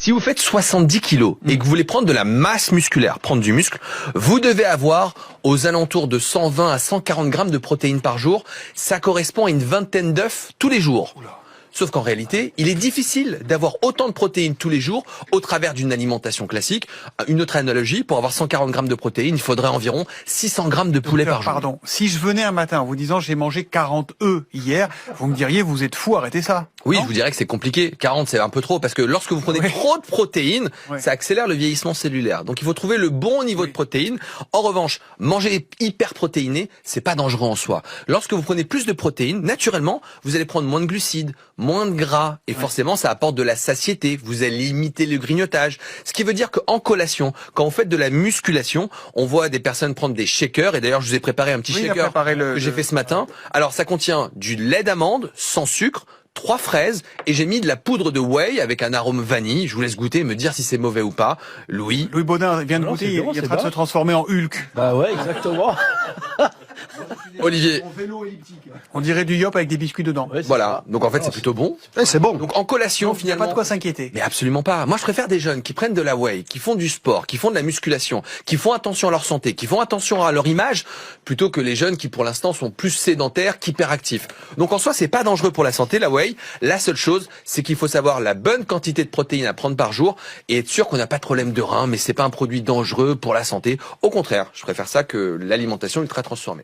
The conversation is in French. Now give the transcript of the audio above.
Si vous faites 70 kilos et que vous voulez prendre de la masse musculaire, prendre du muscle, vous devez avoir aux alentours de 120 à 140 grammes de protéines par jour. Ça correspond à une vingtaine d'œufs tous les jours. Sauf qu'en réalité, il est difficile d'avoir autant de protéines tous les jours au travers d'une alimentation classique. Une autre analogie, pour avoir 140 grammes de protéines, il faudrait environ 600 grammes de poulet par jour. Pardon, si je venais un matin en vous disant j'ai mangé 40 œufs hier, vous me diriez vous êtes fou, arrêtez ça. Oui, non? je vous dirais que c'est compliqué. 40, c'est un peu trop parce que lorsque vous prenez trop de protéines, ça accélère le vieillissement cellulaire. Donc il faut trouver le bon niveau de protéines. En revanche, manger hyper protéiné, c'est pas dangereux en soi. Lorsque vous prenez plus de protéines, naturellement, vous allez prendre moins de glucides, moins de gras et forcément ça apporte de la satiété. Vous allez limiter le grignotage. Ce qui veut dire qu'en collation, quand vous faites de la musculation, on voit des personnes prendre des shakers et d'ailleurs je vous ai préparé un petit shaker que j'ai fait ce matin. Alors ça contient du lait d'amande sans sucre, 3 fraises et j'ai mis de la poudre de whey avec un arôme vanille. Je vous laisse goûter et me dire si c'est mauvais ou pas. Louis Baudin vient de goûter, il est en train de se transformer en Hulk. Bah ouais, exactement. Olivier. On dirait du yop avec des biscuits dedans. Ouais, Voilà, donc en fait c'est plutôt bon. c'est bon. Donc en collation Il n'y a finalement. pas de quoi s'inquiéter. Mais absolument pas. Moi, je préfère des jeunes qui prennent de la whey, qui font du sport, qui font de la musculation, qui font attention à leur santé, qui font attention à leur image, plutôt que les jeunes qui, pour l'instant, sont plus sédentaires qu'hyperactifs. Donc, en soi, c'est pas dangereux pour la santé, la whey. La seule chose, c'est qu'il faut savoir la bonne quantité de protéines à prendre par jour et être sûr qu'on n'a pas de problème de rein, mais c'est pas un produit dangereux pour la santé. Au contraire, je préfère ça que l'alimentation ultra transformée.